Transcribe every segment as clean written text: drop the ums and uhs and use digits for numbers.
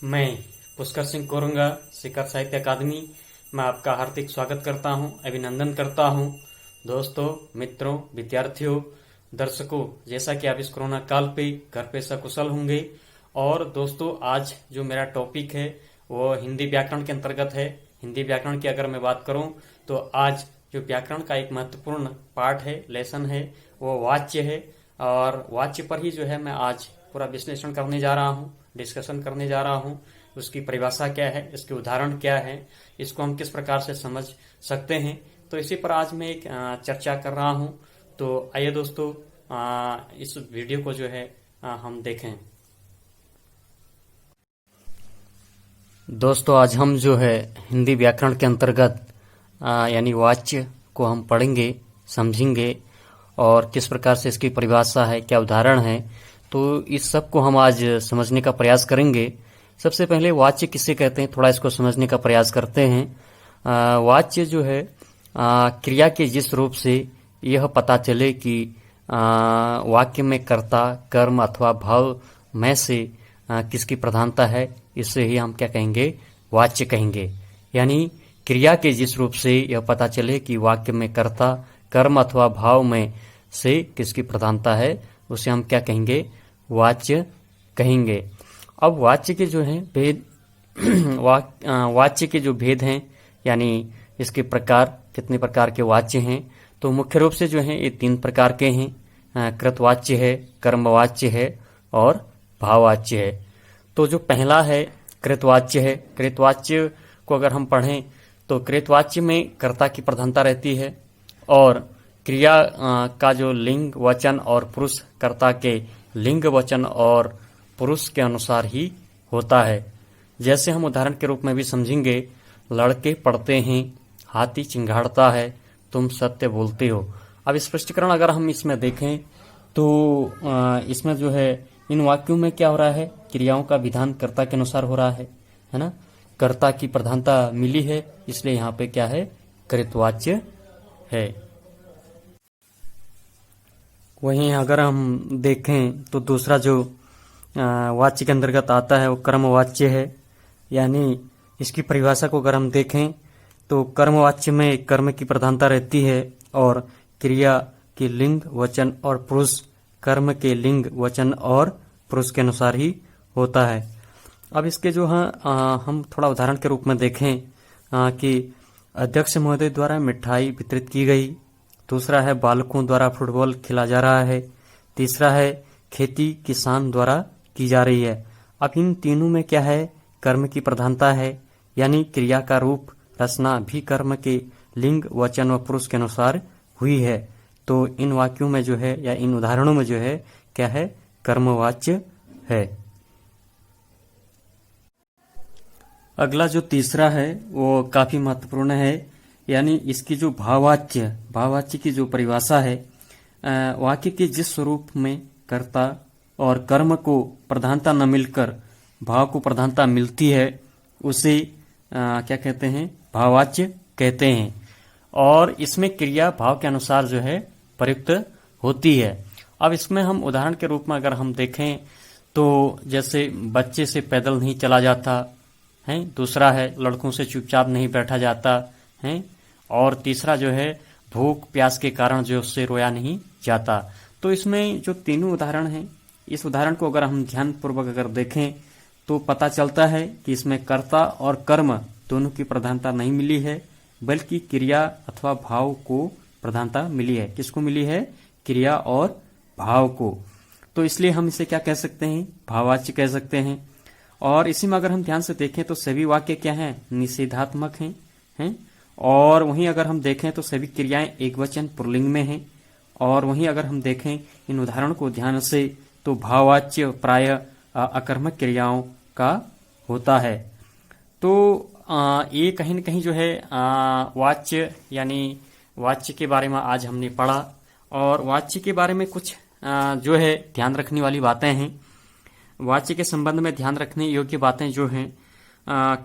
मैं पुष्कर सिंह कोरंगा, शिखर साहित्य अकादमी में आपका हार्दिक स्वागत करता हूं, अभिनंदन करता हूं। दोस्तों, मित्रों, विद्यार्थियों, दर्शकों, जैसा कि आप इस कोरोना काल पे घर पे सकुशल होंगे। और दोस्तों, आज जो मेरा टॉपिक है वो हिंदी व्याकरण के अंतर्गत है। हिंदी व्याकरण की अगर मैं बात करूं तो आज जो व्याकरण का एक महत्वपूर्ण पार्ट है, लेसन है, वो वाच्य है। और वाच्य पर ही जो है मैं आज पूरा विश्लेषण करने जा रहा हूं, डिस्कशन करने जा रहा हूं। उसकी परिभाषा क्या है, इसके उदाहरण क्या है, इसको हम किस प्रकार से समझ सकते हैं, तो इसी पर आज मैं एक चर्चा कर रहा हूं। तो आइए दोस्तों, इस वीडियो को जो है हम देखें। दोस्तों, आज हम जो है हिंदी व्याकरण के अंतर्गत यानी वाच्य को हम पढ़ेंगे, समझेंगे और किस प्रकार से इसकी परिभाषा है, क्या उदाहरण है, तो इस सब को हम आज समझने का प्रयास करेंगे। सबसे पहले वाच्य किसे कहते हैं, थोड़ा इसको समझने का प्रयास करते हैं। वाच्य जो है क्रिया के जिस रूप से यह पता चले कि वाक्य में कर्ता, कर्म अथवा भाव में से किसकी प्रधानता है, इससे ही हम क्या कहेंगे, वाच्य कहेंगे। यानी क्रिया के जिस रूप से यह पता चले कि वाक्य में कर्ता, कर्म अथवा भाव में से किसकी प्रधानता है, उसे हम क्या कहेंगे, वाच्य कहेंगे। अब वाच्य के जो हैं भेद वाच्य के जो भेद हैं, यानी इसके प्रकार, कितने प्रकार के वाच्य हैं, तो मुख्य रूप से जो हैं ये 3 प्रकार के हैं। कृतवाच्य है, कर्मवाच्य है और भाववाच्य है। तो जो पहला है कृतवाच्य है। कृतवाच्य को अगर हम पढ़ें तो कृतवाच्य में कर्ता की प्रधानता रहती है और क्रिया का जो लिंग, वचन और पुरुष कर्ता के लिंग, वचन और पुरुष के अनुसार ही होता है। जैसे हम उदाहरण के रूप में भी समझेंगे, लड़के पढ़ते हैं, हाथी चिंगाड़ता है, तुम सत्य बोलते हो। अब स्पष्टीकरण अगर हम इसमें देखें तो इसमें जो है इन वाक्यों में क्या हो रहा है, क्रियाओं का विधान कर्ता के अनुसार हो रहा है ना। कर्ता की प्रधानता मिली है, इसलिए यहाँ पे क्या है, कृतवाच्य है। वहीं अगर हम देखें तो दूसरा जो वाच्य के अंतर्गत आता है वो कर्मवाच्य है। यानी इसकी परिभाषा को अगर हम देखें तो कर्मवाच्य में कर्म की प्रधानता रहती है और क्रिया के लिंग, वचन और पुरुष कर्म के लिंग, वचन और पुरुष के अनुसार ही होता है। अब इसके जो हम थोड़ा उदाहरण के रूप में देखें कि अध्यक्ष महोदय द्वारा मिठाई वितरित की गई। दूसरा है बालकों द्वारा फुटबॉल खेला जा रहा है। तीसरा है खेती किसान द्वारा की जा रही है। अब इन तीनों में क्या है, कर्म की प्रधानता है, यानी क्रिया का रूप, रचना भी कर्म के लिंग, वचन व पुरुष के अनुसार हुई है। तो इन वाक्यों में जो है या इन उदाहरणों में जो है क्या है, कर्मवाच्य है। अगला जो तीसरा है वो काफी महत्वपूर्ण है। यानी इसकी जो भाववाच्य की जो परिभाषा है, वाक्य के जिस स्वरूप में कर्ता और कर्म को प्रधानता न मिलकर भाव को प्रधानता मिलती है, उसे क्या कहते हैं, भाववाच्य कहते हैं। और इसमें क्रिया भाव के अनुसार जो है प्रयुक्त होती है। अब इसमें हम उदाहरण के रूप में अगर हम देखें तो जैसे बच्चे से पैदल नहीं चला जाता है, दूसरा है लड़कों से चुपचाप नहीं बैठा जाता है, और तीसरा जो है भूख प्यास के कारण जो उससे रोया नहीं जाता। तो इसमें जो तीनों उदाहरण हैं, इस उदाहरण को अगर हम ध्यान पूर्वक अगर देखें तो पता चलता है कि इसमें कर्ता और कर्म दोनों की प्रधानता नहीं मिली है, बल्कि क्रिया अथवा भाव को प्रधानता मिली है। किसको मिली है, क्रिया और भाव को। तो इसलिए हम इसे क्या कह सकते हैं, भाववाच्य कह सकते हैं। और इसी में अगर हम ध्यान से देखें तो सभी वाक्य क्या हैं, निषेधात्मक हैं। और वहीं अगर हम देखें तो सभी क्रियाएं एकवचन पुल्लिंग में हैं। और वहीं अगर हम देखें इन उदाहरण को ध्यान से तो भाववाच्य प्रायः अकर्मक क्रियाओं का होता है। तो ये कहीं न कहीं जो है वाच्य यानी वाच्य के बारे में आज हमने पढ़ा। और वाच्य के बारे में कुछ जो है ध्यान रखने वाली बातें हैं। वाच्य के संबंध में ध्यान रखने योग्य बातें जो हैं,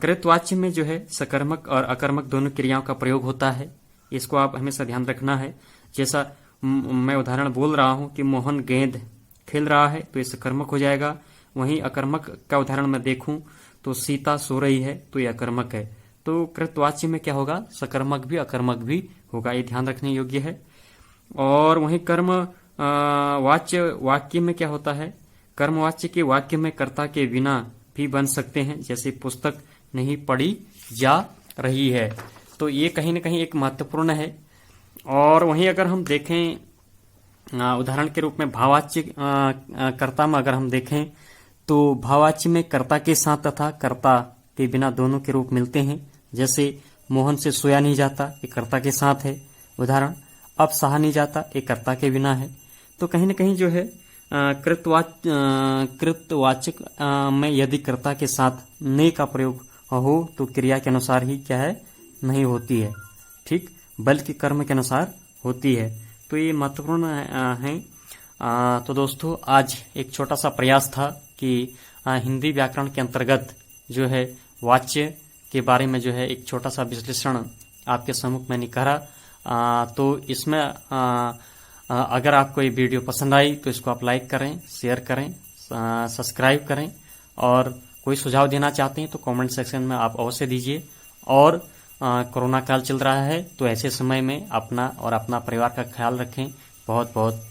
कृतवाच्य में जो है सकर्मक और अकर्मक दोनों क्रियाओं का प्रयोग होता है। इसको आप हमेशा ध्यान रखना है। जैसा मैं उदाहरण बोल रहा हूं कि मोहन गेंद खेल रहा है, तो ये सकर्मक हो जाएगा। वहीं अकर्मक का उदाहरण मैं देखूं तो सीता सो रही है, तो ये अकर्मक है। तो कृतवाच्य में क्या होगा, सकर्मक भी अकर्मक भी होगा, ये ध्यान रखने योग्य है। और वहीं कर्म वाच्य वाक्य में क्या होता है, कर्मवाच्य के वाक्य में कर्ता के बिना भी बन सकते हैं, जैसे पुस्तक नहीं पढ़ी जा रही है। तो ये कहीं ना कहीं एक महत्वपूर्ण है। और वहीं अगर हम देखें उदाहरण के रूप में भाववाच्य कर्ता में अगर हम देखें तो भाववाच्य में कर्ता के साथ तथा कर्ता के बिना दोनों के रूप मिलते हैं। जैसे मोहन से सोया नहीं जाता, ये कर्ता के साथ है उदाहरण। अब सहा नहीं जाता, ये कर्ता के बिना है। तो कहीं ना कहीं जो है कृतवाचक में यदि कर्ता के साथ ने का प्रयोग हो तो क्रिया के अनुसार ही क्या है, नहीं होती है, ठीक, बल्कि कर्म के अनुसार होती है। तो ये महत्वपूर्ण है। तो दोस्तों आज एक छोटा सा प्रयास था कि हिंदी व्याकरण के अंतर्गत जो है वाच्य के बारे में जो है एक छोटा सा विश्लेषण आपके सम्मुख मैंने करा। तो इसमें अगर आपको ये वीडियो पसंद आई तो इसको आप लाइक करें, शेयर करें, सब्सक्राइब करें, और कोई सुझाव देना चाहते हैं तो कमेंट सेक्शन में आप अवश्य दीजिए। और कोरोना काल चल रहा है तो ऐसे समय में अपना और अपना परिवार का ख्याल रखें। बहुत बहुत